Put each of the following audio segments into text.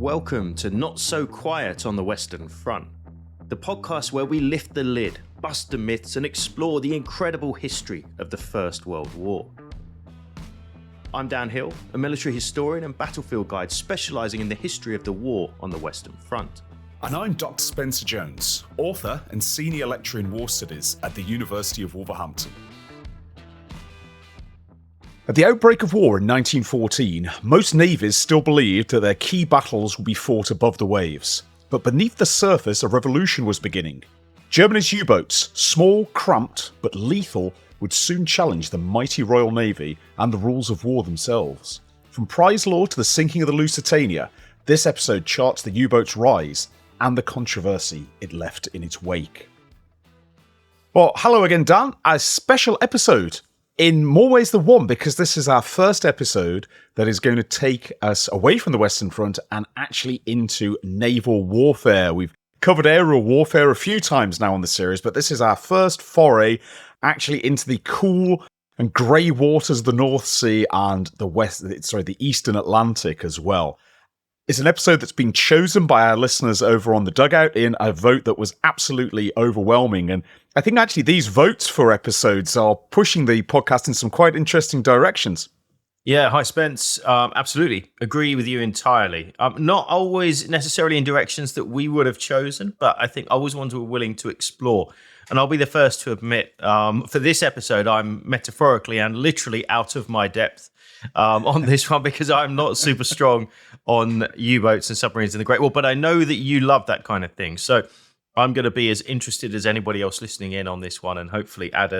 Welcome to Not So Quiet on the Western Front, the podcast where we lift the lid, bust the myths, and explore the incredible history of the First World War. I'm Dan Hill, a military historian and battlefield guide specialising in the history of the war on the Western Front. And I'm Dr. Spencer Jones, author and senior lecturer in war studies at the University of Wolverhampton. At the outbreak of war in 1914, most navies still believed that their key battles would be fought above the waves. But beneath the surface, a revolution was beginning. Germany's U-boats, small, cramped, but lethal, would soon challenge the mighty Royal Navy and the rules of war themselves. From prize law to the sinking of the Lusitania, this episode charts the U-boat's rise and the controversy it left in its wake. Well, hello again, Dan. A special episode in more ways than one, because this is our first episode that is going to take us away from the Western Front and actually into naval warfare. We've covered aerial warfare a few times now on the series, but this is our first foray actually into the cool and grey waters of the North Sea and the Eastern Atlantic as well. It's an episode that's been chosen by our listeners over on the Dugout in a vote that was absolutely overwhelming. And I think actually these votes for episodes are pushing the podcast in some quite interesting directions. Yeah, hi Spence. Absolutely. Agree with you entirely. Not always necessarily in directions that we would have chosen, but I think always ones we're willing to explore. And I'll be the first to admit, for this episode, I'm metaphorically and literally out of my depth on this one, because I'm not super strong on U-boats and submarines in the Great War, but I know that you love that kind of thing. So I'm going to be as interested as anybody else listening in on this one, and hopefully add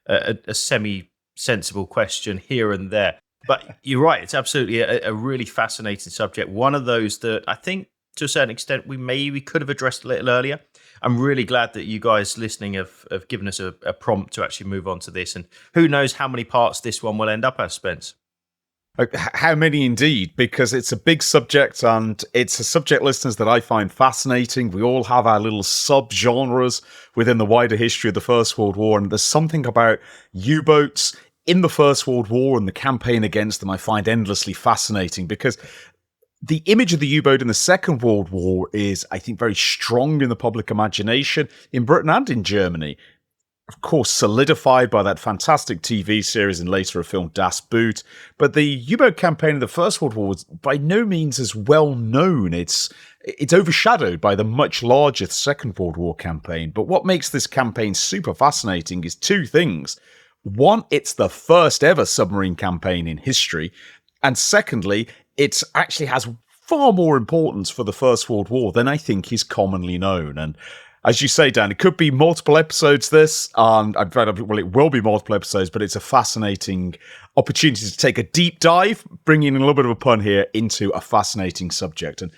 a semi-sensible question here and there. But you're right, it's absolutely a really fascinating subject. One of those that I think, to a certain extent, we could have addressed a little earlier. I'm really glad that you guys listening have given us a prompt to actually move on to this. And who knows how many parts this one will end up as, Spence. How many indeed, because it's a big subject, and it's a subject, listeners, that I find fascinating. We all have our little sub-genres within the wider history of the First World War, and there's something about U-boats in the First World War and the campaign against them I find endlessly fascinating, because the image of the U-boat in the Second World War is, I think, very strong in the public imagination in Britain and in Germany. Of course, solidified by that fantastic TV series and later a film, Das Boot. But the U-boat campaign of the First World War was by no means as well known. It's overshadowed by the much larger Second World War campaign. But what makes this campaign super fascinating is two things. One, it's the first ever submarine campaign in history. And secondly, it actually has far more importance for the First World War than I think is commonly known. And as you say, Dan, it could be multiple episodes, this, and it will be multiple episodes, but it's a fascinating opportunity to take a deep dive, bringing in a little bit of a pun here, into a fascinating subject. And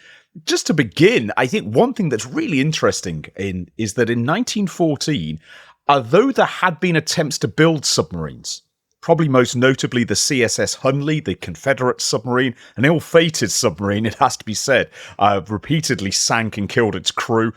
just to begin, I think one thing that's really interesting is that in 1914, although there had been attempts to build submarines, probably most notably the CSS Hunley, the Confederate submarine, an ill-fated submarine, it has to be said, repeatedly sank and killed its crew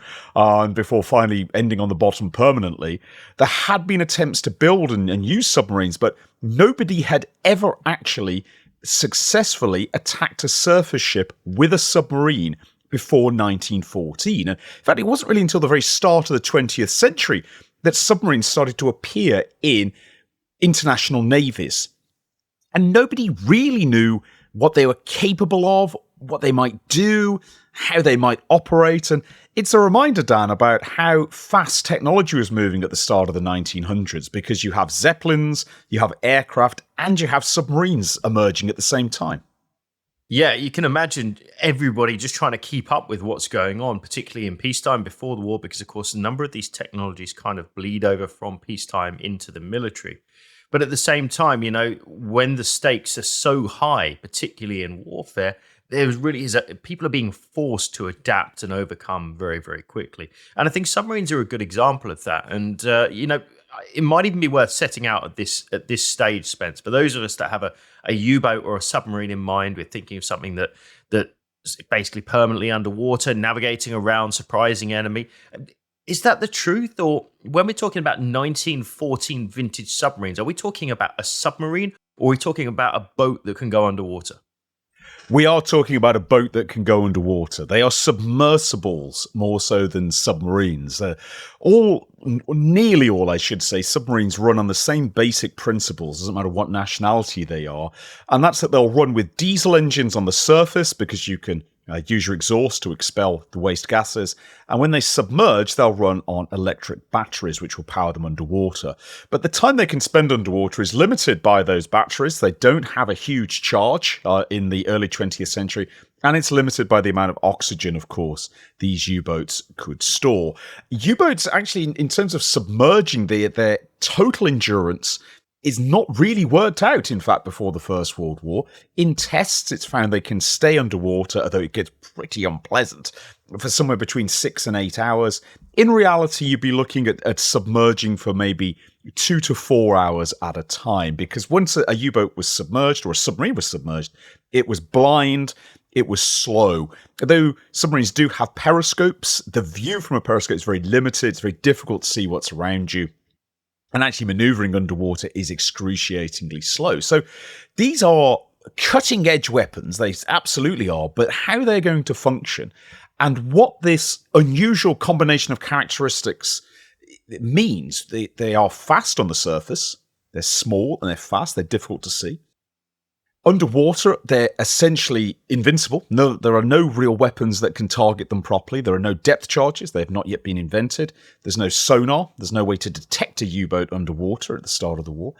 before finally ending on the bottom permanently. There had been attempts to build and use submarines, but nobody had ever actually successfully attacked a surface ship with a submarine before 1914. And in fact, it wasn't really until the very start of the 20th century that submarines started to appear in international navies. And nobody really knew what they were capable of, what they might do, how they might operate. And it's a reminder, Dan, about how fast technology was moving at the start of the 1900s, because you have Zeppelins, you have aircraft, and you have submarines emerging at the same time. Yeah, you can imagine everybody just trying to keep up with what's going on, particularly in peacetime before the war, because, of course, a number of these technologies kind of bleed over from peacetime into the military. But at the same time, you know, when the stakes are so high, particularly in warfare, there really is people are being forced to adapt and overcome very, very quickly. And I think submarines are a good example of that. And, you know, it might even be worth setting out at this stage, Spence. For those of us that have a U-boat or a submarine in mind, we're thinking of something that's basically permanently underwater, navigating around, surprising enemy. Is that the truth? Or when we're talking about 1914 vintage submarines, are we talking about a submarine, or are we talking about a boat that can go underwater? We are talking about a boat that can go underwater. They are submersibles more so than submarines. Nearly all, I should say, submarines run on the same basic principles, doesn't matter what nationality they are. And that's that they'll run with diesel engines on the surface because you can use your exhaust to expel the waste gases. And when they submerge, they'll run on electric batteries, which will power them underwater. But the time they can spend underwater is limited by those batteries. They don't have a huge charge in the early 20th century. And it's limited by the amount of oxygen, of course, these U-boats could store. U-boats, actually, in terms of submerging their total endurance, is not really worked out, in fact, before the First World War. In tests, it's found they can stay underwater, although it gets pretty unpleasant, for somewhere between 6 and 8 hours. In reality, you'd be looking at submerging for maybe 2 to 4 hours at a time, because once a U-boat was submerged, or a submarine was submerged, it was blind, it was slow. Though submarines do have periscopes, the view from a periscope is very limited, it's very difficult to see what's around you. And actually maneuvering underwater is excruciatingly slow. So these are cutting-edge weapons, they absolutely are, but how they're going to function and what this unusual combination of characteristics means. They are fast on the surface, they're small and they're fast, they're difficult to see. Underwater, they're essentially invincible. No, there are no real weapons that can target them properly. There are no depth charges. They have not yet been invented. There's no sonar. There's no way to detect a U-boat underwater at the start of the war.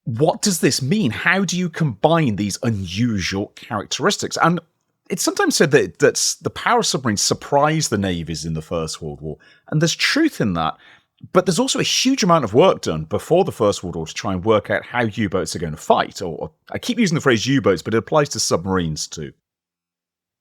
What does this mean? How do you combine these unusual characteristics? And it's sometimes said that the power of submarines surprised the navies in the First World War. And there's truth in that. But there's also a huge amount of work done before the First World War to try and work out how U-boats are going to fight. Or I keep using the phrase U-boats, but it applies to submarines too.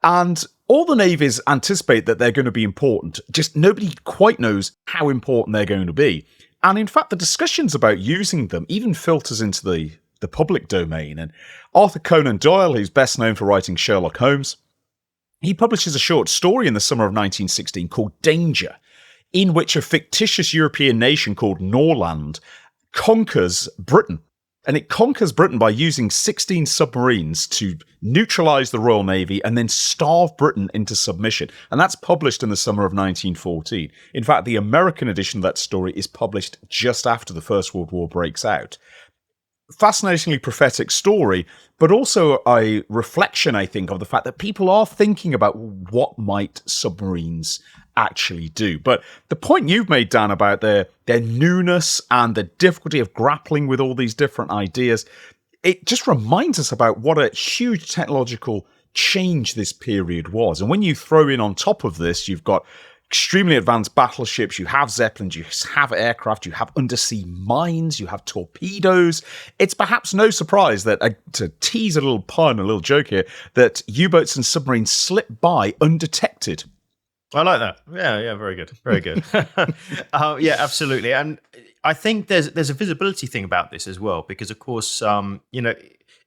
And all the navies anticipate that they're going to be important. Just nobody quite knows how important they're going to be. And in fact, the discussions about using them even filters into the public domain. And Arthur Conan Doyle, who's best known for writing Sherlock Holmes, he publishes a short story in the summer of 1916 called Danger, in which a fictitious European nation called Norland conquers Britain. And it conquers Britain by using 16 submarines to neutralize the Royal Navy and then starve Britain into submission. And that's published in the summer of 1914. In fact, the American edition of that story is published just after the First World War breaks out. Fascinatingly prophetic story, but also a reflection, I think, of the fact that people are thinking about what might submarines actually do. But the point you've made, Dan, about their newness and the difficulty of grappling with all these different ideas, it just reminds us about what a huge technological change this period was. And when you throw in on top of this, you've got extremely advanced battleships, you have Zeppelins, you have aircraft, you have undersea mines, you have torpedoes. It's perhaps no surprise that, to tease a little pun, a little joke here, that U-boats and submarines slip by undetected. I like that. Yeah, very good. Very good. Yeah, absolutely. And I think there's a visibility thing about this as well, because of course,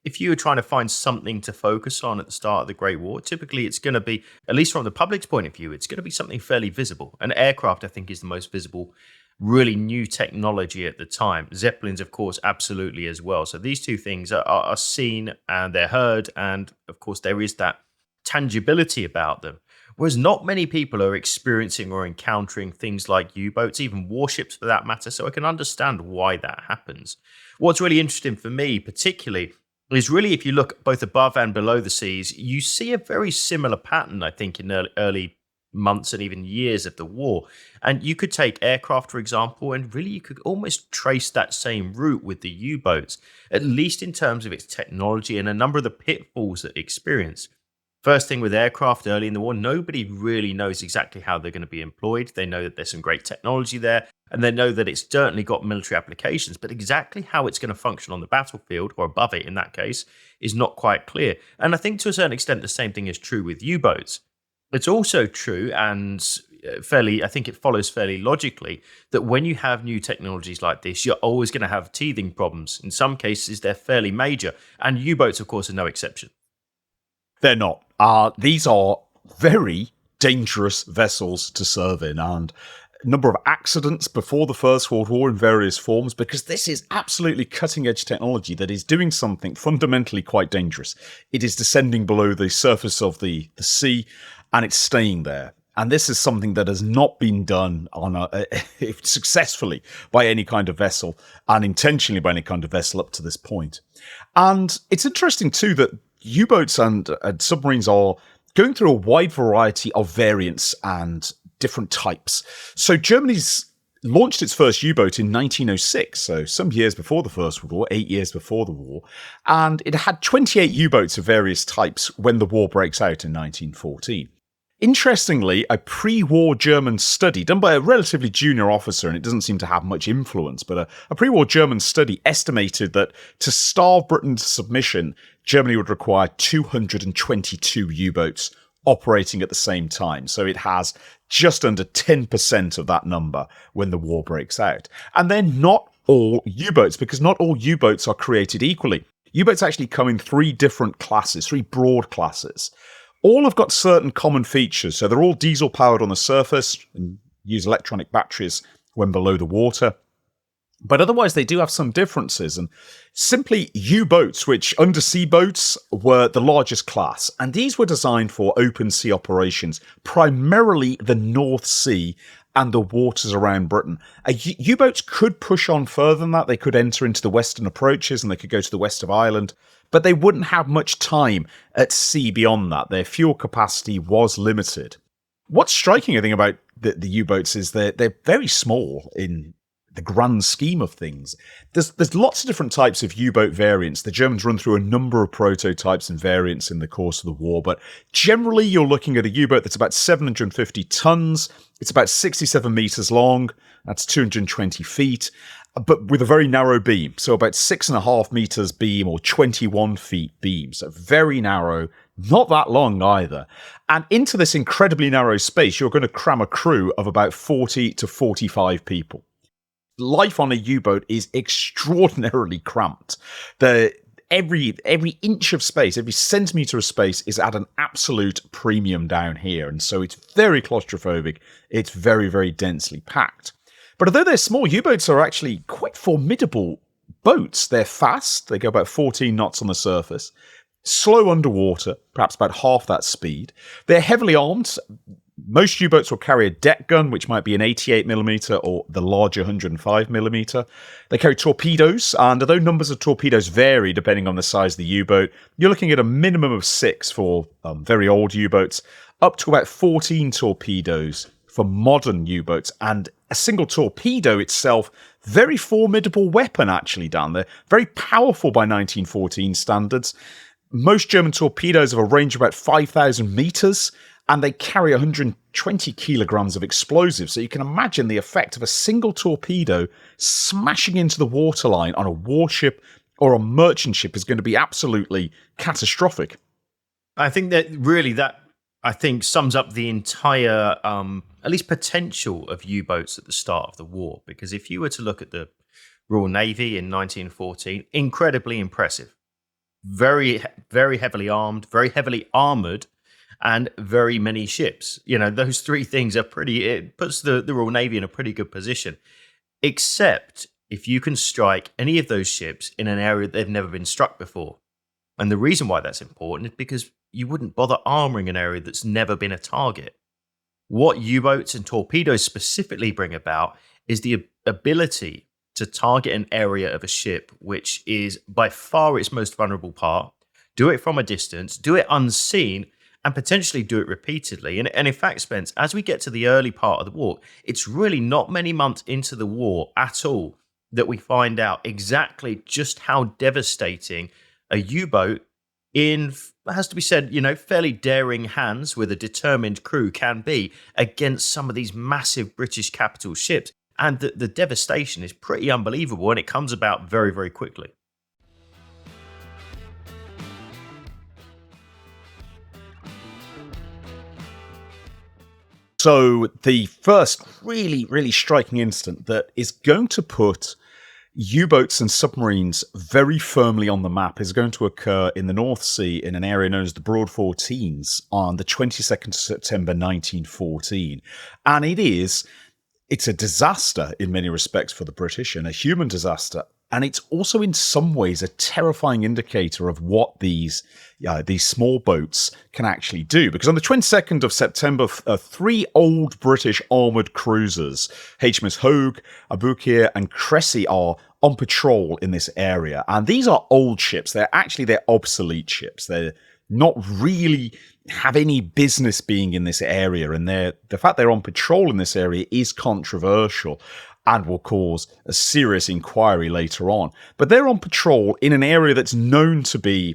if you were trying to find something to focus on at the start of the Great War, typically it's going to be, at least from the public's point of view, it's going to be something fairly visible. And aircraft, I think, is the most visible, really new technology at the time. Zeppelins, of course, absolutely as well. So these two things are seen and they're heard. And of course, there is that tangibility about them. Whereas not many people are experiencing or encountering things like U-boats, even warships for that matter. So I can understand why that happens. What's really interesting for me, particularly, is really if you look both above and below the seas, you see a very similar pattern, I think, in early months and even years of the war. And you could take aircraft, for example, and really you could almost trace that same route with the U-boats, at least in terms of its technology and a number of the pitfalls that it experienced. First thing with aircraft early in the war, nobody really knows exactly how they're going to be employed. They know that there's some great technology there, and they know that it's certainly got military applications, but exactly how it's going to function on the battlefield, or above it in that case, is not quite clear. And I think to a certain extent the same thing is true with U-boats. It's also true, and I think it follows fairly logically, that when you have new technologies like this, you're always going to have teething problems. In some cases, they're fairly major, and U-boats, of course, are no exception. They're not. These are very dangerous vessels to serve in, and number of accidents before the First World War in various forms, because this is absolutely cutting-edge technology that is doing something fundamentally quite dangerous. It is descending below the surface of the sea, and it's staying there. And this is something that has not been done successfully by any kind of vessel, and intentionally by any kind of vessel up to this point. And it's interesting, too, that U-boats and submarines are going through a wide variety of variants and different types. So Germany's launched its first U-boat in 1906, so some years before the First World War, 8 years before the war, and it had 28 U-boats of various types when the war breaks out in 1914. Interestingly, a pre-war German study done by a relatively junior officer, and it doesn't seem to have much influence, but a pre-war German study estimated that to starve Britain to submission, Germany would require 222 U-boats operating at the same time. So it has just under 10% of that number when the war breaks out. And then not all U-boats, because not all U-boats are created equally. U-boats actually come in three different classes, three broad classes. All have got certain common features. So they're all diesel-powered on the surface and use electronic batteries when below the water. But otherwise, they do have some differences. And simply U-boats, which undersea boats were the largest class. And these were designed for open sea operations, primarily the North Sea and the waters around Britain. U-boats could push on further than that. They could enter into the western approaches and they could go to the west of Ireland. But they wouldn't have much time at sea beyond that. Their fuel capacity was limited. What's striking, I think, about the U-boats is that they're very small in the grand scheme of things. There's lots of different types of U-boat variants. The Germans run through a number of prototypes and variants in the course of the war, but generally you're looking at a U-boat that's about 750 tons. It's about 67 meters long. That's 220 feet. But with a very narrow beam, so about 6.5 meters beam or 21 feet beam, so very narrow, not that long either. And into this incredibly narrow space, you're going to cram a crew of about 40 to 45 people. Life on a U-boat is extraordinarily cramped. Every inch of space, every centimeter of space is at an absolute premium down here, and so it's very claustrophobic. It's very, very densely packed. But although they're small, U-boats are actually quite formidable boats. They're fast. They go about 14 knots on the surface. Slow underwater, perhaps about half that speed. They're heavily armed. Most U-boats will carry a deck gun, which might be an 88mm or the larger 105mm. They carry torpedoes, and although numbers of torpedoes vary depending on the size of the U-boat, you're looking at a minimum of 6 for very old U-boats, up to about 14 torpedoes for modern U-boats, and a single torpedo itself, very formidable weapon actually, Dan. They're very powerful by 1914 standards. Most German torpedoes have a range of about 5,000 meters, and they carry 120 kilograms of explosives. So you can imagine the effect of a single torpedo smashing into the waterline on a warship or a merchant ship is going to be absolutely catastrophic. I think that sums up the entire, at least potential of U-boats at the start of the war. Because if you were to look at the Royal Navy in 1914, incredibly impressive. Very, very heavily armed, very heavily armoured, and very many ships. You know, those three things it puts the Royal Navy in a pretty good position. Except if you can strike any of those ships in an area they've never been struck before. And the reason why that's important is because you wouldn't bother armouring an area that's never been a target. What U-boats and torpedoes specifically bring about is the ability to target an area of a ship which is by far its most vulnerable part, do it from a distance, do it unseen, and potentially do it repeatedly. And in fact, Spence, as we get to the early part of the war, it's really not many months into the war at all that we find out exactly just how devastating a U-boat in, has to be said, fairly daring hands with a determined crew can be against some of these massive British capital ships. And the devastation is pretty unbelievable, and it comes about very, very quickly. So the first really, really striking incident that is going to put U-boats and submarines very firmly on the map is going to occur in the North Sea in an area known as the Broad 14s on the 22nd of September 1914. And it is It's a disaster in many respects for the British, and a human disaster. And it's also in some ways a terrifying indicator of what these small boats can actually do. Because on the 22nd of September, three old British armoured cruisers, HMS Hogue, Aboukir and Cressy, are on patrol in this area. And these are old ships. They're obsolete ships. They're not really have any business being in this area. And the fact they're on patrol in this area is controversial and will cause a serious inquiry later on. But they're on patrol in an area that's known to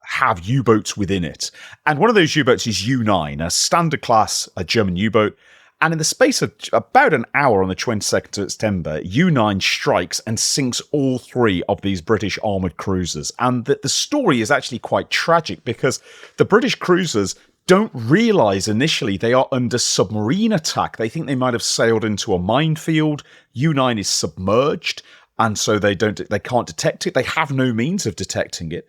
have U-boats within it. And one of those U-boats is U9, a standard class, a German U-boat. And in the space of about an hour on the 22nd of September, U9 strikes and sinks all three of these British armoured cruisers. And the story is actually quite tragic because the British cruisers don't realise initially they are under submarine attack. They think they might have sailed into a minefield. U9 is submerged, and so they can't detect it. They have no means of detecting it.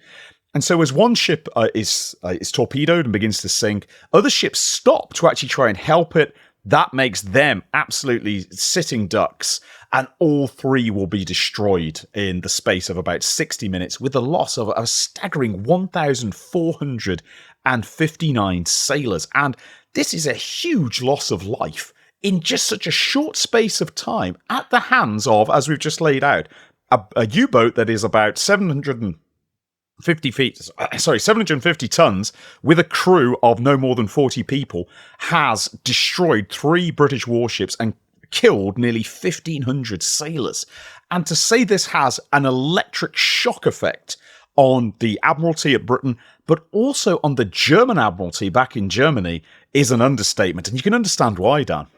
And so as one ship is torpedoed and begins to sink, other ships stop to actually try and help it. That makes them absolutely sitting ducks, and all three will be destroyed in the space of about 60 minutes with the loss of a staggering 1,459 sailors. And this is a huge loss of life in just such a short space of time at the hands of, as we've just laid out, a U-boat that is about 750 tons, with a crew of no more than 40 people, has destroyed three British warships and killed nearly 1,500 sailors. And to say this has an electric shock effect on the Admiralty at Britain, but also on the German Admiralty back in Germany, is an understatement. And you can understand why, Dan.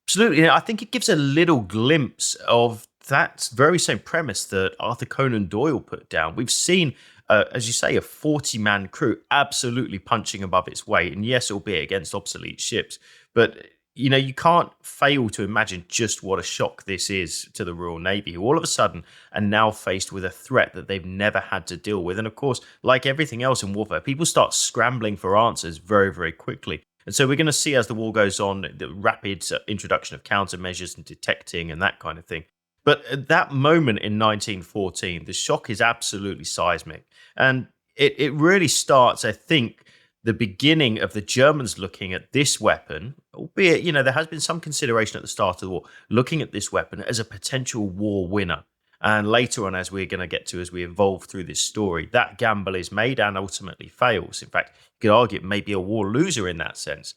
Absolutely. I think it gives a little glimpse of that very same premise that Arthur Conan Doyle put down. We've seen, as you say, a 40-man crew absolutely punching above its weight. And yes, albeit against obsolete ships. But, you can't fail to imagine just what a shock this is to the Royal Navy, who all of a sudden are now faced with a threat that they've never had to deal with. And of course, like everything else in warfare, people start scrambling for answers very, very quickly. And so we're going to see, as the war goes on, the rapid introduction of countermeasures and detecting and that kind of thing. But at that moment in 1914, the shock is absolutely seismic. And it really starts, I think, the beginning of the Germans looking at this weapon, albeit, there has been some consideration at the start of the war, looking at this weapon as a potential war winner. And later on, as we're going to get to, as we evolve through this story, that gamble is made and ultimately fails. In fact, you could argue it may be a war loser in that sense.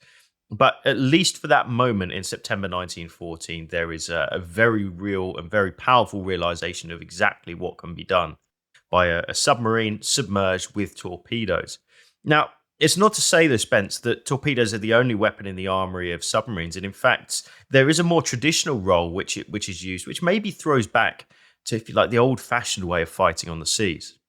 But at least for that moment in September 1914, there is a very real and very powerful realization of exactly what can be done by a submarine submerged with torpedoes. Now, it's not to say, though, Spence, that torpedoes are the only weapon in the armory of submarines. And in fact, there is a more traditional role which is used, which maybe throws back to, if you like, the old-fashioned way of fighting on the seas.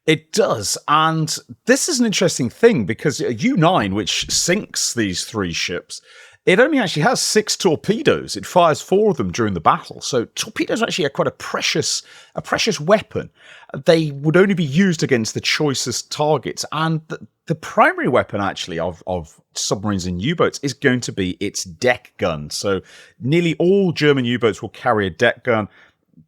It does, and this is an interesting thing because U9, which sinks these three ships, it only actually has 6 torpedoes. It fires 4 of them during the battle. So torpedoes are actually quite a precious weapon. They would only be used against the choicest targets, and the primary weapon actually of submarines and U-boats is going to be its deck gun. So nearly all German U-boats will carry a deck gun.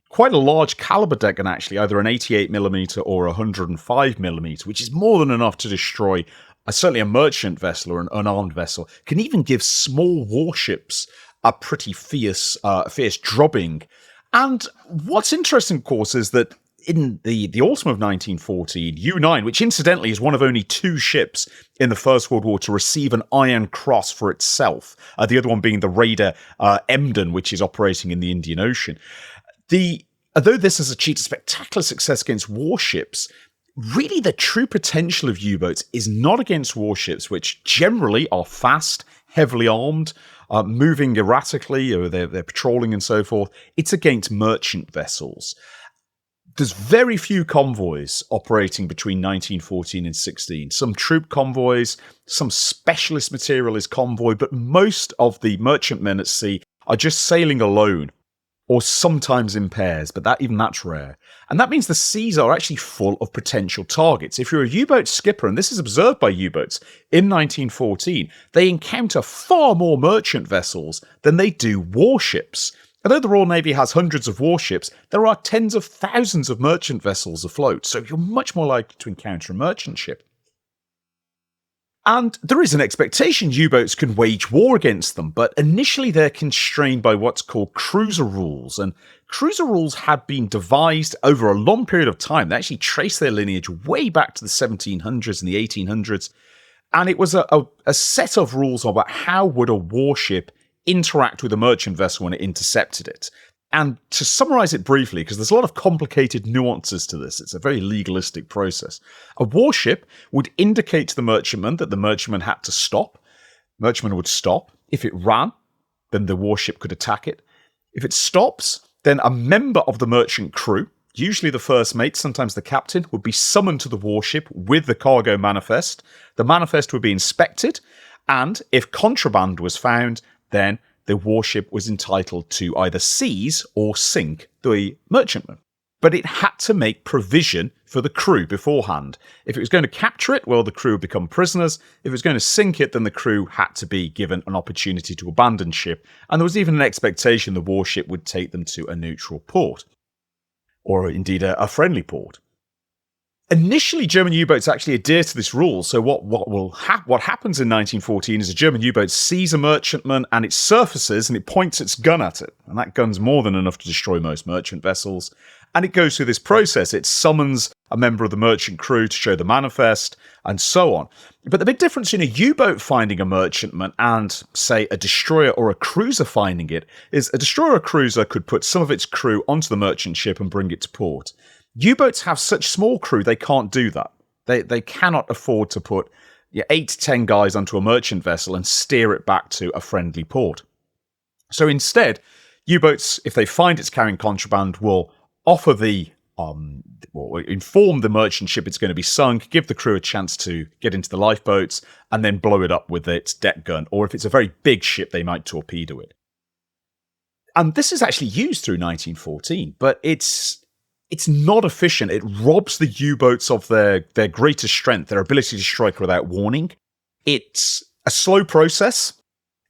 Quite a large caliber deck gun, actually, either an 88mm or a 105mm, which is more than enough to destroy certainly a merchant vessel or an unarmed vessel. Can even give small warships a pretty fierce drubbing. And what's interesting, of course, is that in the autumn of 1914, U9, which incidentally is one of only 2 ships in the First World War to receive an Iron Cross for itself, the other one being the raider Emden, which is operating in the Indian Ocean. Although this has achieved a spectacular success against warships, really the true potential of U-boats is not against warships, which generally are fast, heavily armed, moving erratically, or they're patrolling and so forth. It's against merchant vessels. There's very few convoys operating between 1914 and 16. Some troop convoys, some specialist material is convoy, but most of the merchantmen at sea are just sailing alone. or sometimes in pairs, but even that's rare. And that means the seas are actually full of potential targets. If you're a U-boat skipper, and this is observed by U-boats, in 1914, they encounter far more merchant vessels than they do warships. Although the Royal Navy has hundreds of warships, there are tens of thousands of merchant vessels afloat, so you're much more likely to encounter a merchant ship. And there is an expectation U-boats can wage war against them, but initially they're constrained by what's called cruiser rules. And cruiser rules had been devised over a long period of time. They actually trace their lineage way back to the 1700s and the 1800s. And it was a set of rules about how would a warship interact with a merchant vessel when it intercepted it. And to summarize it briefly, because there's a lot of complicated nuances to this, it's a very legalistic process. A warship would indicate to the merchantman that the merchantman had to stop. Merchantman would stop. If it ran, then the warship could attack it. If it stops, then a member of the merchant crew, usually the first mate, sometimes the captain, would be summoned to the warship with the cargo manifest. The manifest would be inspected, and if contraband was found, then the warship was entitled to either seize or sink the merchantman. But it had to make provision for the crew beforehand. If it was going to capture it, well, the crew would become prisoners. If it was going to sink it, then the crew had to be given an opportunity to abandon ship. And there was even an expectation the warship would take them to a neutral port, or indeed a friendly port. Initially, German U-boats actually adhere to this rule. So what happens in 1914 is a German U-boat sees a merchantman and it surfaces and it points its gun at it. And that gun's more than enough to destroy most merchant vessels. And it goes through this process. It summons a member of the merchant crew to show the manifest and so on. But the big difference in a U-boat finding a merchantman and, say, a destroyer or a cruiser finding it is a destroyer or cruiser could put some of its crew onto the merchant ship and bring it to port. U-boats have such small crew, they can't do that. They cannot afford to put 8 to 10 guys onto a merchant vessel and steer it back to a friendly port. So instead, U-boats, if they find it's carrying contraband, will offer inform the merchant ship it's going to be sunk, give the crew a chance to get into the lifeboats, and then blow it up with its deck gun. Or if it's a very big ship, they might torpedo it. And this is actually used through 1914, but it's not efficient. It robs the U-boats of their greatest strength, their ability to strike without warning. It's a slow process.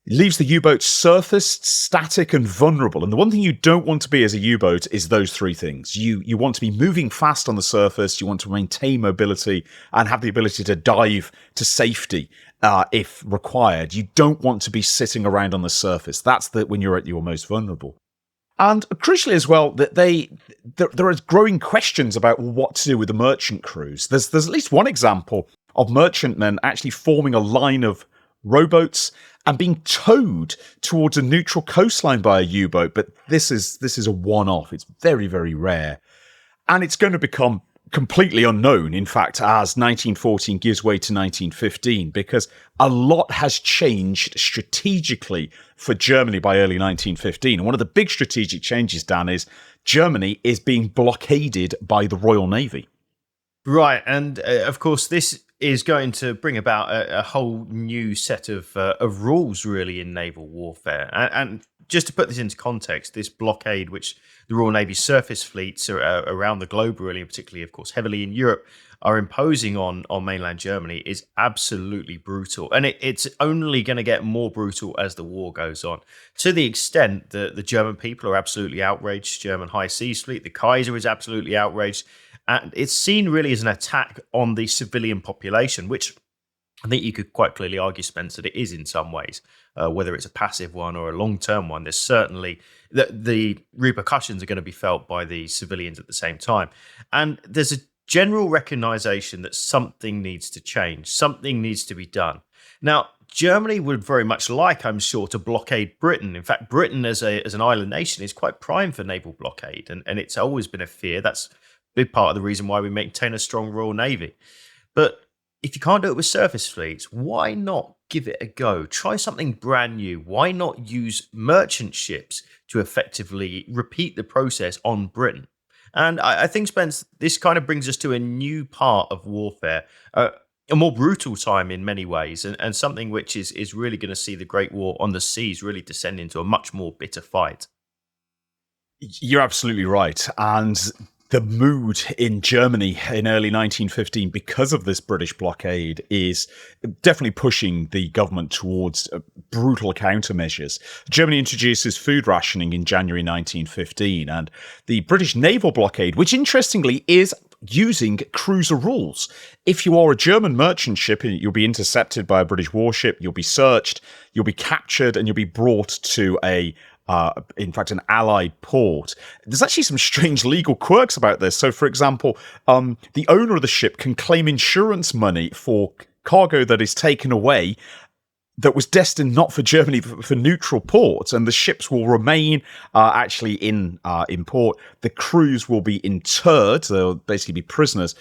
It leaves the U-boat surfaced, static, and vulnerable. And the one thing you don't want to be as a U-boat is those three things. You want to be moving fast on the surface, you want to maintain mobility, and have the ability to dive to safety if required. You don't want to be sitting around on the surface. That's when you're at your most vulnerable. And crucially as well, that there are growing questions about what to do with the merchant crews. There's at least one example of merchantmen actually forming a line of rowboats and being towed towards a neutral coastline by a U-boat, but this is a one-off. It's very, very rare. And it's going to become completely unknown, in fact, as 1914 gives way to 1915, because a lot has changed strategically for Germany by early 1915. And one of the big strategic changes, Dan, is Germany is being blockaded by the Royal Navy. Right, and of course, this is going to bring about a whole new set of rules, really, in naval warfare. And just to put this into context, this blockade, which the Royal Navy surface fleets around the globe, really, and particularly, of course, heavily in Europe, are imposing on mainland Germany, is absolutely brutal. And it's only going to get more brutal as the war goes on, to the extent that the German people are absolutely outraged. German High Seas Fleet, the Kaiser, is absolutely outraged. And it's seen really as an attack on the civilian population, which I think you could quite clearly argue, Spence, that it is in some ways, whether it's a passive one or a long-term one. There's certainly the repercussions are going to be felt by the civilians at the same time. And there's a general recognition that something needs to change, something needs to be done. Now, Germany would very much like, I'm sure, to blockade Britain. In fact, Britain as an island nation is quite prime for naval blockade, and it's always been a fear. That's big part of the reason why we maintain a strong Royal Navy. But if you can't do it with surface fleets, why not give it a go? Try something brand new. Why not use merchant ships to effectively repeat the process on Britain? And I think, Spence, this kind of brings us to a new part of warfare, a more brutal time in many ways, and something which is really going to see the Great War on the seas really descend into a much more bitter fight. You're absolutely right. And the mood in Germany in early 1915, because of this British blockade, is definitely pushing the government towards brutal countermeasures. Germany introduces food rationing in January 1915, and the British naval blockade, which interestingly is using cruiser rules. If you are a German merchant ship, you'll be intercepted by a British warship, you'll be searched, you'll be captured, and you'll be brought to in fact, an allied port. There's actually some strange legal quirks about this. So, for example, the owner of the ship can claim insurance money for cargo that is taken away that was destined not for Germany, but for neutral ports, and the ships will remain actually in port. The crews will be interred, so they'll basically be prisoners.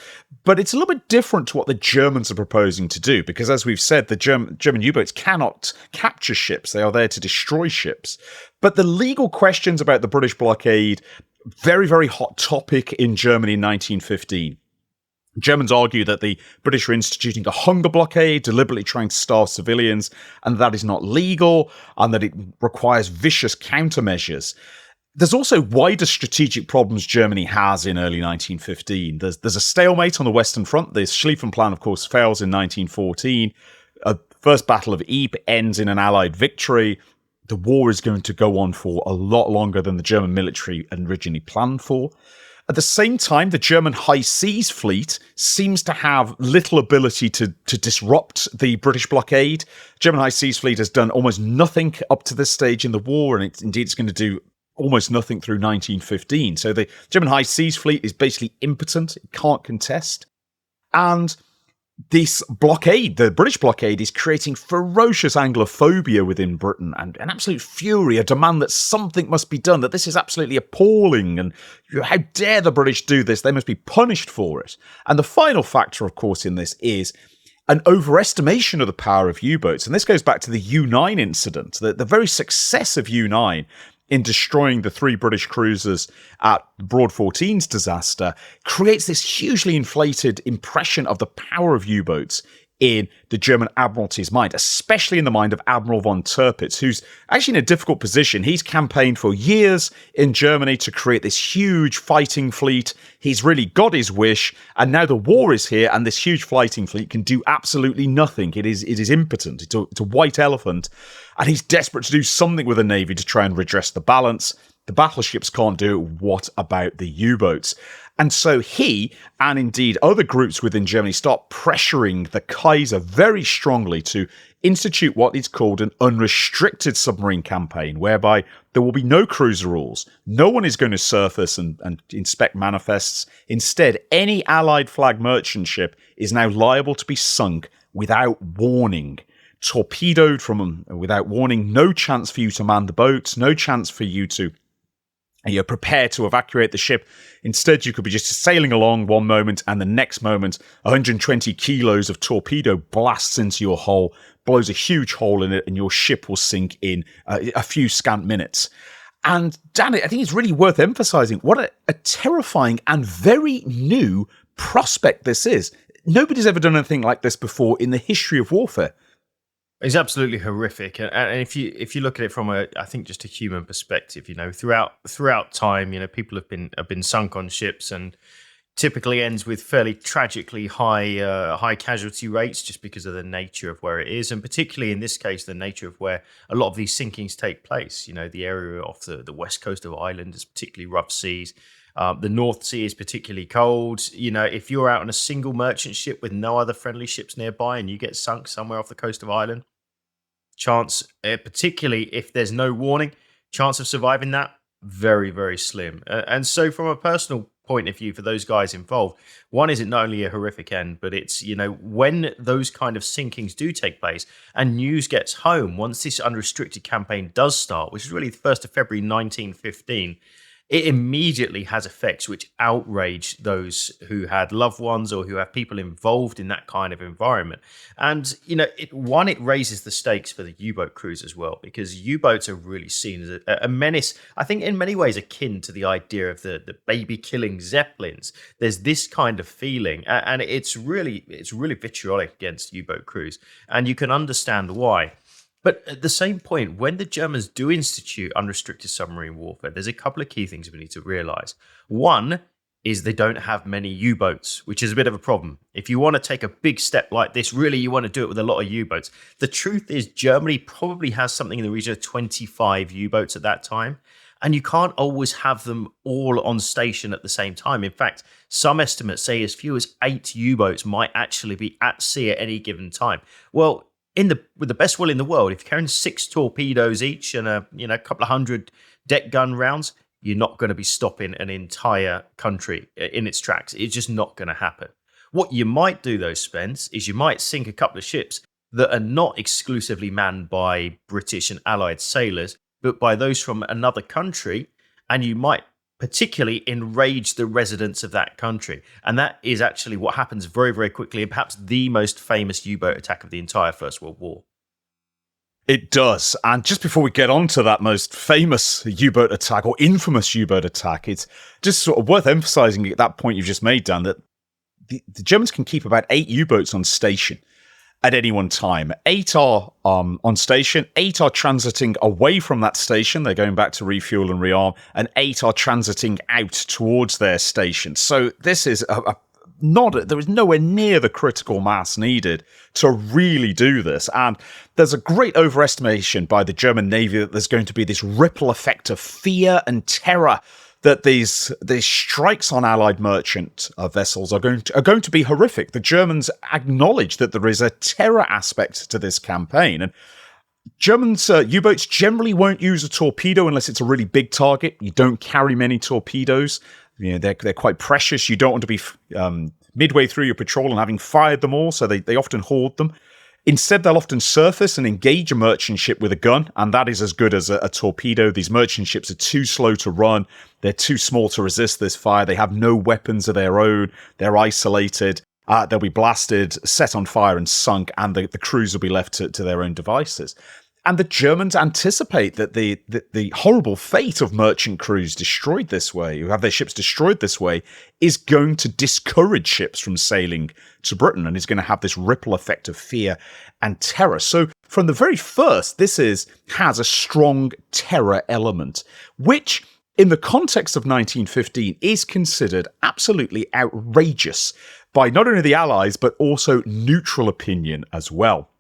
But it's a little bit different to what the Germans are proposing to do, because as we've said, the German U-boats cannot capture ships. They are there to destroy ships. But the legal questions about the British blockade, very, very hot topic in Germany in 1915. Germans argue that the British are instituting a hunger blockade, deliberately trying to starve civilians, and that is not legal, and that it requires vicious countermeasures. There's also wider strategic problems Germany has in early 1915. There's a stalemate on the Western Front. The Schlieffen Plan, of course, fails in 1914. First Battle of Ypres ends in an Allied victory. The war is going to go on for a lot longer than the German military originally planned for. At the same time, the German High Seas Fleet seems to have little ability to disrupt the British blockade. German High Seas Fleet has done almost nothing up to this stage in the war, and it's going to do almost nothing through 1915. So the German High Seas Fleet is basically impotent. It can't contest. And this blockade, the British blockade, is creating ferocious Anglophobia within Britain and an absolute fury, a demand that something must be done, that this is absolutely appalling, and how dare the British do this? They must be punished for it. And the final factor, of course, in this is an overestimation of the power of U-boats. And this goes back to the U9 incident, the very success of U9 in destroying the 3 British cruisers at Broad 14's disaster, creates this hugely inflated impression of the power of U-boats in the German Admiralty's mind, especially in the mind of Admiral von Tirpitz, who's actually in a difficult position. He's campaigned for years in Germany to create this huge fighting fleet. He's really got his wish, and now the war is here, and this huge fighting fleet can do absolutely nothing. It is impotent. It's a white elephant, and he's desperate to do something with the Navy to try and redress the balance. The battleships can't do it. What about the U-boats? And so he, and indeed other groups within Germany, start pressuring the Kaiser very strongly to institute what is called an unrestricted submarine campaign, whereby there will be no cruiser rules. No one is going to surface and inspect manifests. Instead, any Allied flag merchant ship is now liable to be sunk without warning. Torpedoed without warning, no chance for you to man the boats, no chance for you to prepare to evacuate the ship. Instead, you could be just sailing along one moment, and the next moment, 120 kilos of torpedo blasts into your hull, blows a huge hole in it, and your ship will sink in a few scant minutes. And Dan, I think it's really worth emphasizing what a terrifying and very new prospect this is. Nobody's ever done anything like this before in the history of warfare. It's absolutely horrific, and if you look at it from I think just a human perspective, throughout time, people have been sunk on ships, and typically ends with fairly tragically high casualty rates, just because of the nature of where it is, and particularly in this case, the nature of where a lot of these sinkings take place. The area off the west coast of Ireland is particularly rough seas. The North Sea is particularly cold. If you're out on a single merchant ship with no other friendly ships nearby and you get sunk somewhere off the coast of Ireland, chance, particularly if there's no warning, chance of surviving that, very, very slim. And so from a personal point of view for those guys involved, one is it not only a horrific end, but it's, when those kind of sinkings do take place and news gets home, once this unrestricted campaign does start, which is really the 1st of February 1915, it immediately has effects which outrage those who had loved ones or who have people involved in that kind of environment. And, it raises the stakes for the U-boat crews as well, because U-boats are really seen as a menace, I think in many ways akin to the idea of the baby-killing Zeppelins. There's this kind of feeling, and it's really vitriolic against U-boat crews. And you can understand why. But at the same point, when the Germans do institute unrestricted submarine warfare, there's a couple of key things we need to realize. One is they don't have many U-boats, which is a bit of a problem. If you want to take a big step like this, really you want to do it with a lot of U-boats. The truth is Germany probably has something in the region of 25 U-boats at that time, and you can't always have them all on station at the same time. In fact, some estimates say as few as 8 U-boats might actually be at sea at any given time. Well, with the best will in the world, if you're carrying 6 torpedoes each and a couple of hundred deck gun rounds, you're not going to be stopping an entire country in its tracks. It's just not going to happen. What you might do, though, Spence, is you might sink a couple of ships that are not exclusively manned by British and Allied sailors, but by those from another country, and you might particularly enrage the residents of that country. And that is actually what happens very, very quickly, and perhaps the most famous U-boat attack of the entire First World War. It does. And just before we get on to that most famous U-boat attack, or infamous U-boat attack, it's just sort of worth emphasizing at that point you've just made, Dan, that the Germans can keep about 8 U-boats on station at any one time. 8 are on station, 8 are transiting away from that station, they're going back to refuel and rearm, and 8 are transiting out towards their station. So this is there is nowhere near the critical mass needed to really do this. And there's a great overestimation by the German Navy that there's going to be this ripple effect of fear and terror, that these strikes on Allied merchant vessels are going to be horrific. The Germans acknowledge that there is a terror aspect to this campaign, and Germans U-boats generally won't use a torpedo unless it's a really big target. You don't carry many torpedoes. They're quite precious. You don't want to be midway through your patrol and having fired them all, so they often hoard them. Instead, they'll often surface and engage a merchant ship with a gun, and that is as good as a torpedo. These merchant ships are too slow to run. They're too small to resist this fire. They have no weapons of their own. They're isolated. They'll be blasted, set on fire, and sunk, and the crews will be left to their own devices. And the Germans anticipate that the horrible fate of merchant crews destroyed this way, who have their ships destroyed this way, is going to discourage ships from sailing to Britain, and is going to have this ripple effect of fear and terror. So from the very first, this has a strong terror element, which in the context of 1915 is considered absolutely outrageous by not only the Allies, but also neutral opinion as well.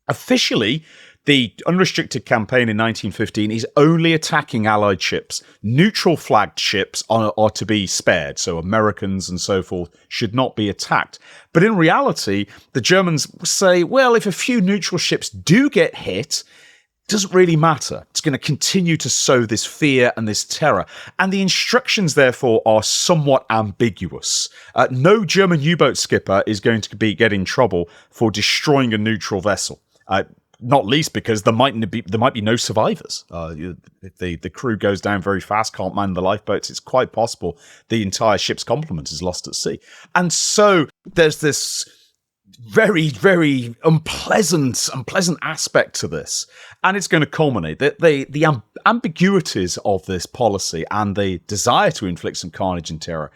Officially, the unrestricted campaign in 1915 is only attacking Allied ships. Neutral flagged ships are to be spared, so Americans and so forth should not be attacked. But in reality, the Germans say, well, if a few neutral ships do get hit, it doesn't really matter. It's going to continue to sow this fear and this terror. And the instructions, therefore, are somewhat ambiguous. No German U-boat skipper is going to get in trouble for destroying a neutral vessel. Not least because there might be no survivors. If the crew goes down very fast, can't man the lifeboats, it's quite possible the entire ship's complement is lost at sea. And so there's this very, very unpleasant aspect to this. And it's going to culminate. The ambiguities of this policy and the desire to inflict some carnage and terror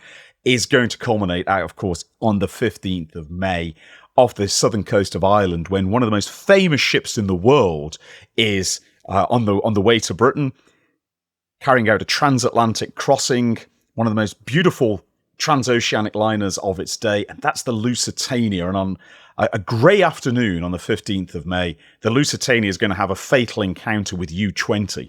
is going to culminate out, of course, on the 15th of May, off the southern coast of Ireland, when one of the most famous ships in the world is on the way to Britain, carrying out a transatlantic crossing, one of the most beautiful transoceanic liners of its day, and that's the Lusitania. And on a grey afternoon on the 15th of May, the Lusitania is going to have a fatal encounter with U-20.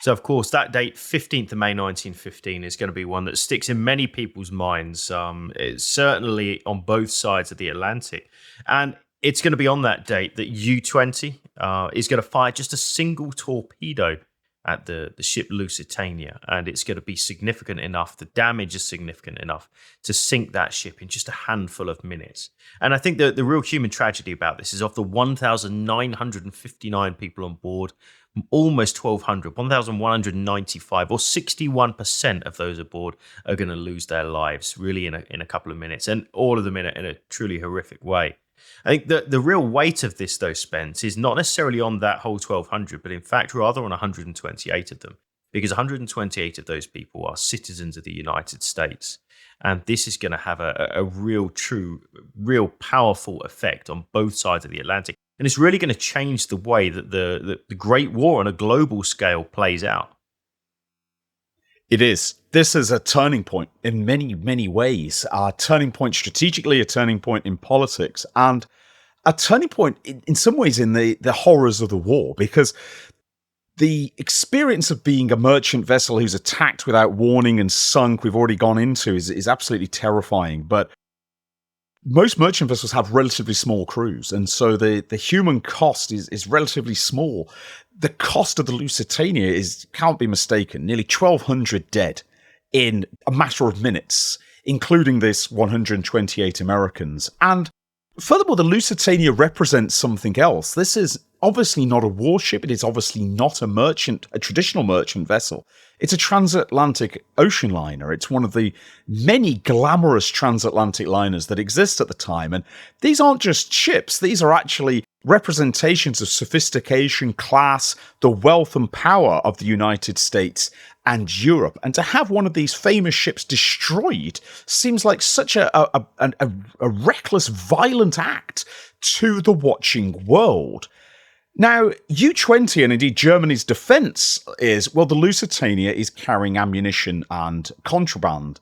So, of course, that date, 15th of May 1915, is going to be one that sticks in many people's minds. It's certainly on both sides of the Atlantic. And it's going to be on that date that U-20 is going to fire just a single torpedo at the ship Lusitania. And it's going to be significant enough, the damage is significant enough to sink that ship in just a handful of minutes. And I think the real human tragedy about this is of the 1,959 people on board, almost 1,200, 1,195, or 61% of those aboard are going to lose their lives really in a couple of minutes, and all of them in a truly horrific way. I think the real weight of this, though, Spence, is not necessarily on that whole 1,200, but in fact rather on 128 of them. because 128 of those people are citizens of the United States. And this is going to have a real powerful effect on both sides of the Atlantic. And it's really going to change the way that the Great War on a global scale plays out. It is. This is a turning point in many, many ways. A turning point strategically, a turning point in politics, and a turning point in some ways in the horrors of the war, because the experience of being a merchant vessel who's attacked without warning and sunk, we've already gone into, is absolutely terrifying. But most merchant vessels have relatively small crews, and so the human cost is relatively small. The cost of the Lusitania can't be mistaken. Nearly 1,200 dead in a matter of minutes, including this 128 Americans. And furthermore, the Lusitania represents something else. This is obviously not a warship. It is obviously not a traditional merchant vessel. It's a transatlantic ocean liner. It's one of the many glamorous transatlantic liners that exist at the time. And these aren't just ships. These are actually representations of sophistication, class, the wealth and power of the United States and Europe. And to have one of these famous ships destroyed seems like such a reckless, violent act to the watching world. Now, U-20 and indeed Germany's defence is, well, the Lusitania is carrying ammunition and contraband.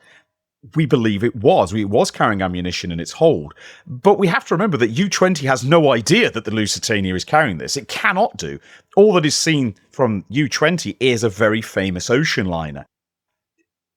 We believe it was. It was carrying ammunition in its hold. But we have to remember that U-20 has no idea that the Lusitania is carrying this. It cannot do. All that is seen from U-20 is a very famous ocean liner.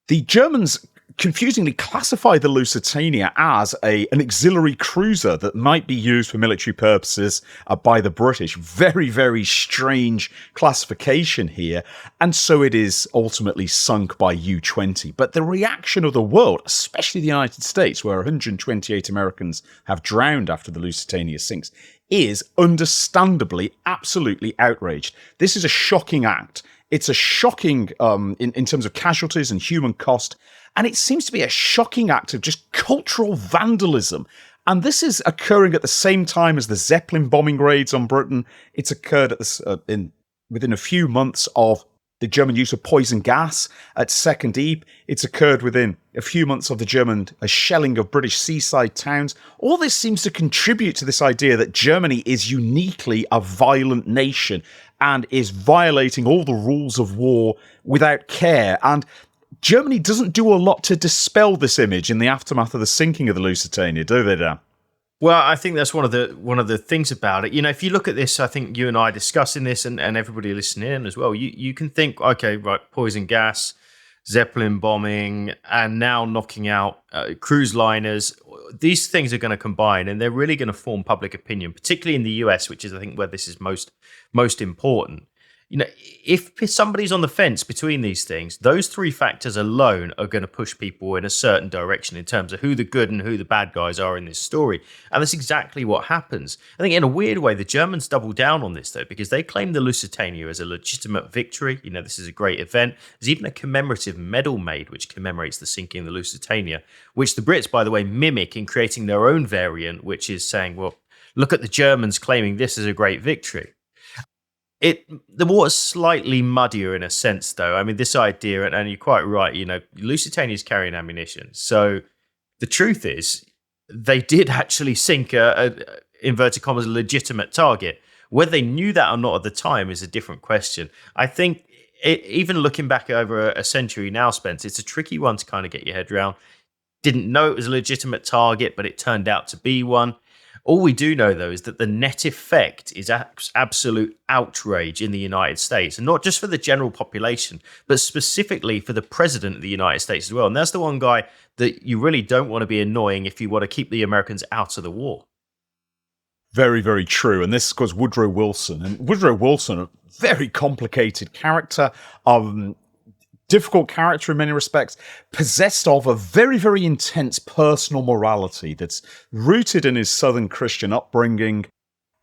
The Germans confusingly classify the Lusitania as an auxiliary cruiser that might be used for military purposes by the British. Very, very strange classification here. And so it is ultimately sunk by U-20. But the reaction of the world, especially the United States, where 128 Americans have drowned after the Lusitania sinks, is understandably absolutely outraged. This is a shocking act. It's a shocking, in terms of casualties and human cost, and it seems to be a shocking act of just cultural vandalism. And this is occurring at the same time as the Zeppelin bombing raids on Britain. It's occurred within a few months of the German use of poison gas at Second Ypres. It's occurred within a few months of the German shelling of British seaside towns. All this seems to contribute to this idea that Germany is uniquely a violent nation and is violating all the rules of war without care. And Germany doesn't do a lot to dispel this image in the aftermath of the sinking of the Lusitania, do they, Dan? Well, I think that's one of the things about it. You know, if you look at this, I think you and I are discussing this, and everybody listening in as well, you can think, okay, right, poison gas, Zeppelin bombing, and now knocking out cruise liners. These things are going to combine, and they're really going to form public opinion, particularly in the US, which is, I think, where this is most important. You know, if somebody's on the fence between these things, those three factors alone are going to push people in a certain direction in terms of who the good and who the bad guys are in this story. And that's exactly what happens. I think in a weird way, the Germans double down on this, though, because they claim the Lusitania as a legitimate victory. You know, this is a great event. There's even a commemorative medal made which commemorates the sinking of the Lusitania, which the Brits, by the way, mimic in creating their own variant, which is saying, well, look at the Germans claiming this is a great victory. The water's slightly muddier in a sense, though. I mean, this idea, and you're quite right, you know, Lusitania is carrying ammunition. So the truth is, they did actually sink a inverted commas, legitimate target. Whether they knew that or not at the time is a different question. I think, even looking back over a century now, Spence, it's a tricky one to kind of get your head around. Didn't know it was a legitimate target, but it turned out to be one. All we do know, though, is that the net effect is absolute outrage in the United States, and not just for the general population, but specifically for the president of the United States as well. And that's the one guy that you really don't want to be annoying if you want to keep the Americans out of the war. Very, very true. And this is, of course, Woodrow Wilson. And Woodrow Wilson, a very complicated character, difficult character in many respects, possessed of a very, very intense personal morality that's rooted in his Southern Christian upbringing,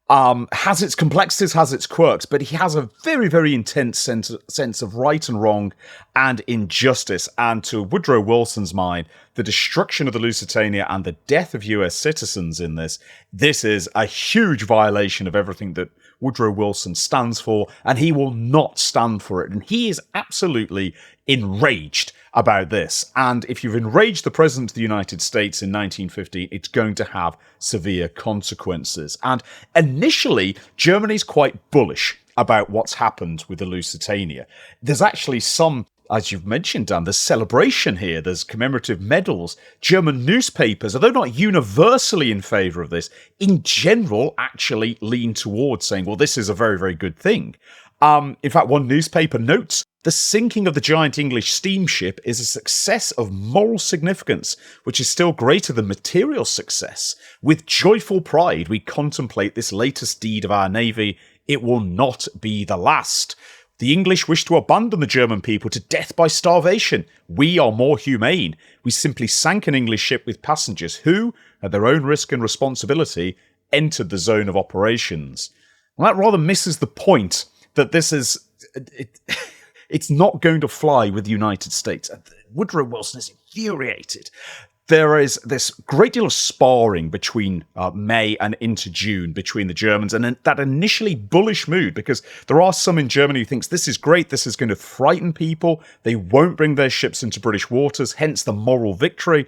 has its complexities, has its quirks, but he has a very, very intense sense of right and wrong and injustice. And to Woodrow Wilson's mind, the destruction of the Lusitania and the death of US citizens in this is a huge violation of everything that Woodrow Wilson stands for, and he will not stand for it. And he is absolutely enraged about this. And if you've enraged the President of the United States in 1915, it's going to have severe consequences. And initially, Germany's quite bullish about what's happened with the Lusitania. There's actually some, as you've mentioned, Dan, there's celebration here. There's commemorative medals. German newspapers, although not universally in favour of this, in general actually lean towards saying, well, this is a very, very good thing. In fact, one newspaper notes, the sinking of the giant English steamship is a success of moral significance, which is still greater than material success. With joyful pride, we contemplate this latest deed of our navy. It will not be the last. The English wish to abandon the German people to death by starvation. We are more humane. We simply sank an English ship with passengers who, at their own risk and responsibility, entered the zone of operations. Well, that rather misses the point that this is... It's not going to fly with the United States. Woodrow Wilson is infuriated. There is this great deal of sparring between May and into June between the Germans, and that initially bullish mood, because there are some in Germany who thinks this is great, this is going to frighten people, they won't bring their ships into British waters, hence the moral victory,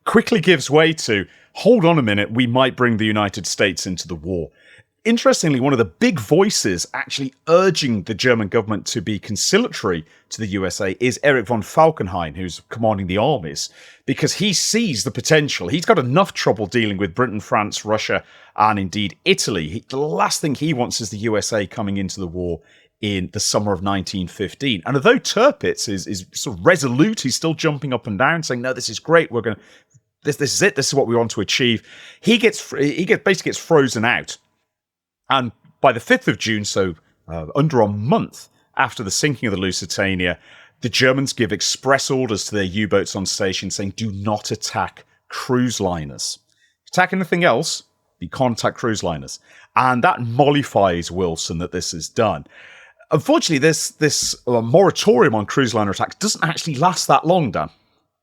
quickly gives way to, hold on a minute, we might bring the United States into the war. Interestingly, one of the big voices actually urging the German government to be conciliatory to the USA is Erich von Falkenhayn, who's commanding the armies, because he sees the potential. He's got enough trouble dealing with Britain, France, Russia, and indeed Italy. The last thing he wants is the USA coming into the war in the summer of 1915. And although Tirpitz is sort of resolute, he's still jumping up and down, saying, no, this is great, we're going to... This is it, this is what we want to achieve. He basically gets frozen out. And by the 5th of June, so under a month after the sinking of the Lusitania, the Germans give express orders to their U-boats on station saying, do not attack cruise liners. Attack anything else, you can't attack cruise liners. And that mollifies Wilson that this is done. Unfortunately, this moratorium on cruise liner attacks doesn't actually last that long, Dan.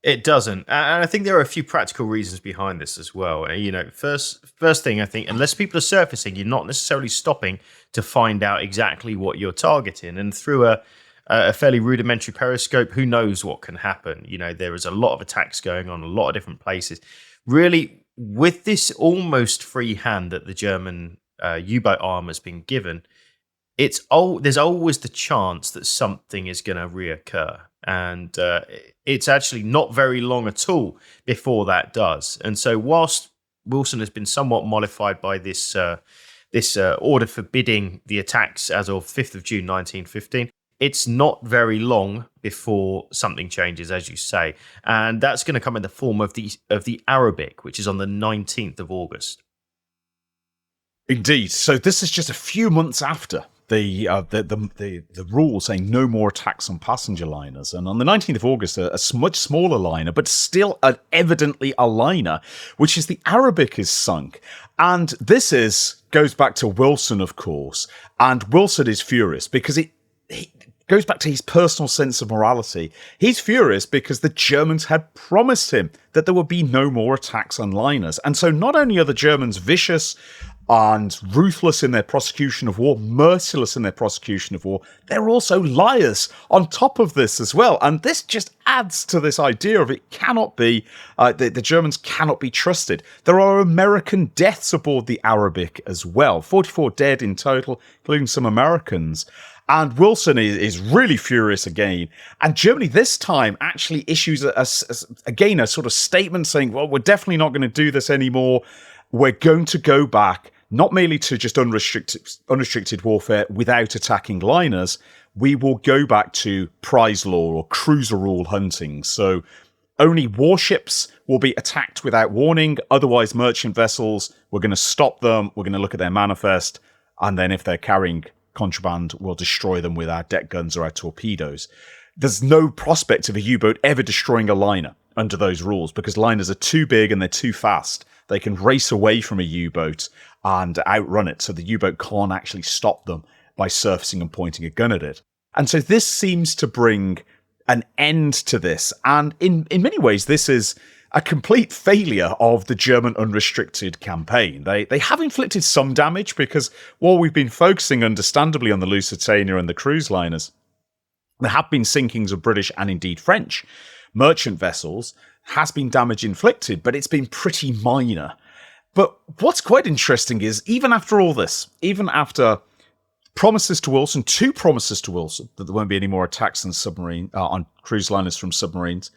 It doesn't, and I think there are a few practical reasons behind this as well. You know, first thing, I think, unless people are surfacing, you're not necessarily stopping to find out exactly what you're targeting. And through a fairly rudimentary periscope, who knows what can happen? You know, there is a lot of attacks going on, a lot of different places. Really, with this almost free hand that the German U-boat arm has been given, there's always the chance that something is going to reoccur. And it's actually not very long at all before that does. And so whilst Wilson has been somewhat mollified by this order forbidding the attacks as of 5th of June 1915, it's not very long before something changes, as you say. And that's going to come in the form of the Arabic, which is on the 19th of August. Indeed. So this is just a few months after the rule saying no more attacks on passenger liners. And on the 19th of August, a much smaller liner, but still evidently a liner, which is the Arabic, is sunk. And this goes back to Wilson, of course. And Wilson is furious because he goes back to his personal sense of morality. He's furious because the Germans had promised him that there would be no more attacks on liners. And so not only are the Germans vicious and ruthless in their prosecution of war, merciless in their prosecution of war, they're also liars on top of this as well. And this just adds to this idea of it cannot be, the Germans cannot be trusted. There are American deaths aboard the Arabic as well, 44 dead in total, including some Americans. And Wilson is really furious again. And Germany this time actually issues, again, a sort of statement saying, well, we're definitely not going to do this anymore. We're going to go back not merely to just unrestricted warfare without attacking liners. We will go back to prize law or cruiser rule hunting. So only warships will be attacked without warning. Otherwise, merchant vessels, we're going to stop them. We're going to look at their manifest. And then if they're carrying contraband, we'll destroy them with our deck guns or our torpedoes. There's no prospect of a U-boat ever destroying a liner under those rules because liners are too big and they're too fast. They can race away from a U-boat and outrun it, so the U-boat can't actually stop them by surfacing and pointing a gun at it. And so this seems to bring an end to this. And in many ways, this is a complete failure of the German unrestricted campaign. They have inflicted some damage because while we've been focusing understandably on the Lusitania and the cruise liners, there have been sinkings of British and indeed French merchant vessels, has been damage inflicted, but it's been pretty minor. But what's quite interesting is, even after all this, even after promises to Wilson, 2 promises to Wilson, that there won't be any more attacks on cruise liners from submarines,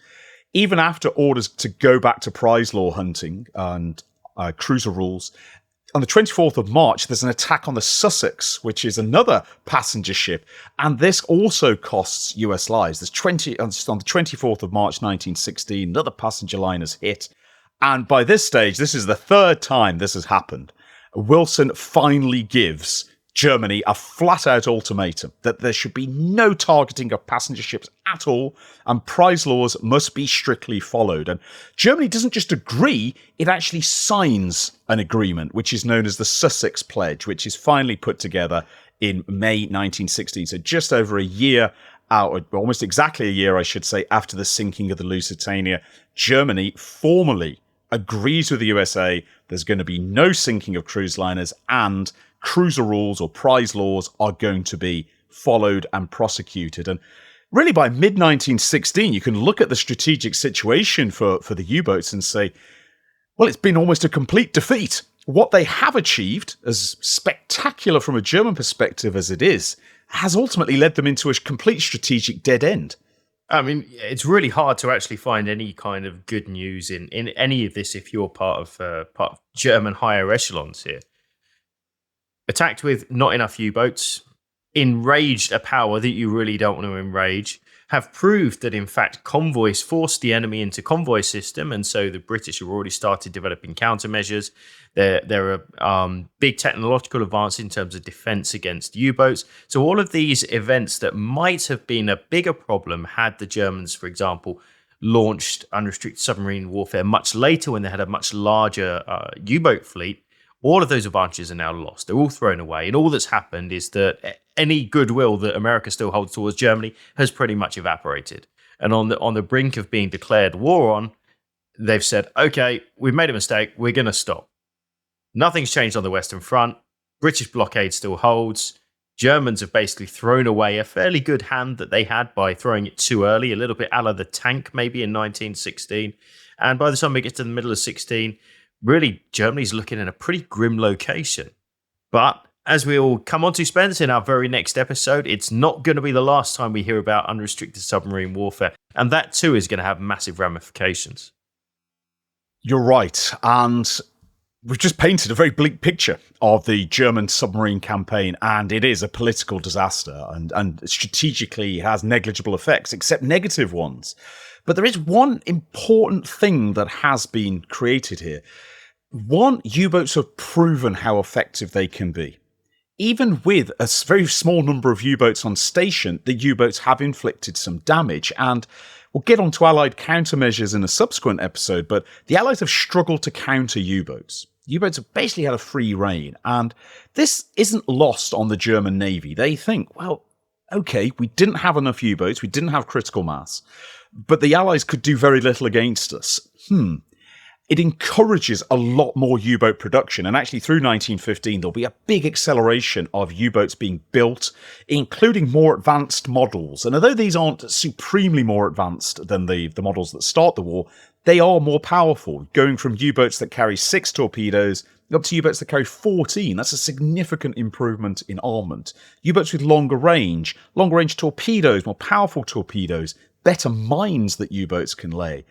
even after orders to go back to prize law hunting and cruiser rules, on the 24th of March, there's an attack on the Sussex, which is another passenger ship, and this also costs US lives. On the 24th of March 1916, another passenger liner is hit, and by this stage, this is the 3rd time this has happened. Wilson finally gives Germany a flat-out ultimatum that there should be no targeting of passenger ships at all, and prize laws must be strictly followed. And Germany doesn't just agree, it actually signs an agreement, which is known as the Sussex Pledge, which is finally put together in May 1916, so just over a year out, almost exactly a year, I should say, after the sinking of the Lusitania. Germany formally agrees with the USA there's going to be no sinking of cruise liners, and cruiser rules or prize laws are going to be followed and prosecuted. And really by mid-1916, you can look at the strategic situation for the U-boats and say, well, it's been almost a complete defeat. What they have achieved, as spectacular from a German perspective as it is, has ultimately led them into a complete strategic dead end. I mean, it's really hard to actually find any kind of good news in any of this if you're part of German higher echelons here. Attacked with not enough U-boats, enraged a power that you really don't want to enrage, have proved that in fact convoys forced the enemy into convoy system, and so the British have already started developing countermeasures. There are big technological advances in terms of defense against U-boats. So all of these events that might have been a bigger problem had the Germans, for example, launched unrestricted submarine warfare much later when they had a much larger U-boat fleet, all of those advantages are now lost. They're all thrown away. And all that's happened is that any goodwill that America still holds towards Germany has pretty much evaporated. And on the brink of being declared war on, they've said, okay, we've made a mistake. We're going to stop. Nothing's changed on the Western Front. British blockade still holds. Germans have basically thrown away a fairly good hand that they had by throwing it too early, a little bit a la the tank maybe in 1916. And by the time we get to the middle of 16, really, Germany's looking in a pretty grim location. But as we all come on to, Spence, in our very next episode, it's not going to be the last time we hear about unrestricted submarine warfare. And that too is going to have massive ramifications. You're right. And we've just painted a very bleak picture of the German submarine campaign, and it is a political disaster and strategically has negligible effects, except negative ones. But there is one important thing that has been created here. One, U-boats have proven how effective they can be. Even with a very small number of U-boats on station, the U-boats have inflicted some damage, and we'll get onto Allied countermeasures in a subsequent episode, but the Allies have struggled to counter U-boats. U-boats have basically had a free rein, and this isn't lost on the German Navy. They think, well, okay, we didn't have enough U-boats, we didn't have critical mass, but the Allies could do very little against us. It encourages a lot more U-boat production, and actually through 1915 there'll be a big acceleration of U-boats being built, including more advanced models. And although these aren't supremely more advanced than the models that start the war, they are more powerful, going from U-boats that carry 6 torpedoes up to U-boats that carry 14. That's a significant improvement in armament. U-boats with longer range torpedoes, more powerful torpedoes, better mines that U-boats can lay.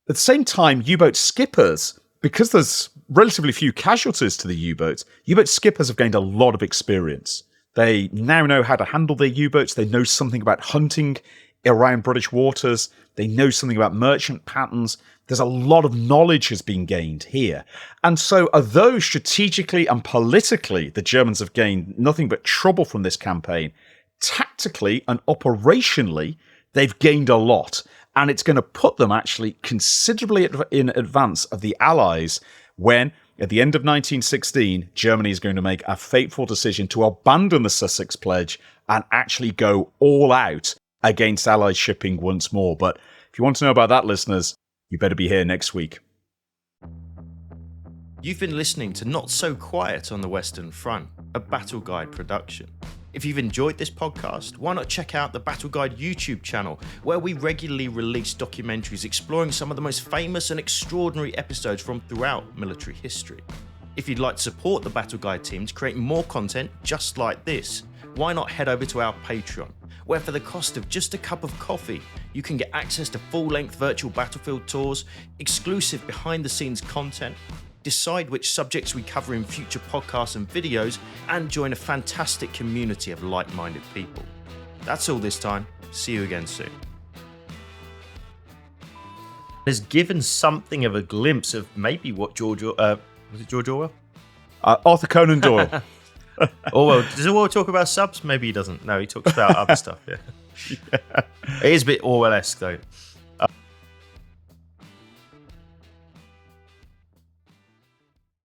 At the same time, U-boat skippers, because there's relatively few casualties to the U-boat skippers have gained a lot of experience. They now know how to handle their U-boats. They know something about hunting around British waters. They know something about merchant patterns. There's a lot of knowledge has been gained here. And so, although strategically and politically the Germans have gained nothing but trouble from this campaign, tactically and operationally, they've gained a lot. And it's going to put them actually considerably in advance of the Allies when, at the end of 1916, Germany is going to make a fateful decision to abandon the Sussex Pledge and actually go all out against Allied shipping once more. But if you want to know about that, listeners, You better be here next week. You've been listening to Not So Quiet on the Western Front, a Battle Guide production. If you've enjoyed this podcast, why not check out the Battle Guide YouTube channel, where we regularly release documentaries exploring some of the most famous and extraordinary episodes from throughout military history. If you'd like to support the Battle Guide team to create more content just like this, why not head over to our Patreon, where for the cost of just a cup of coffee, you can get access to full-length virtual battlefield tours, exclusive behind-the-scenes content, decide which subjects we cover in future podcasts and videos, and join a fantastic community of like-minded people. That's all this time. See you again soon. Has given something of a glimpse of maybe what George Orwell? Arthur Conan Doyle. Orwell. Does Orwell talk about subs? Maybe he doesn't. No, he talks about other stuff. Yeah. It is a bit Orwell-esque though.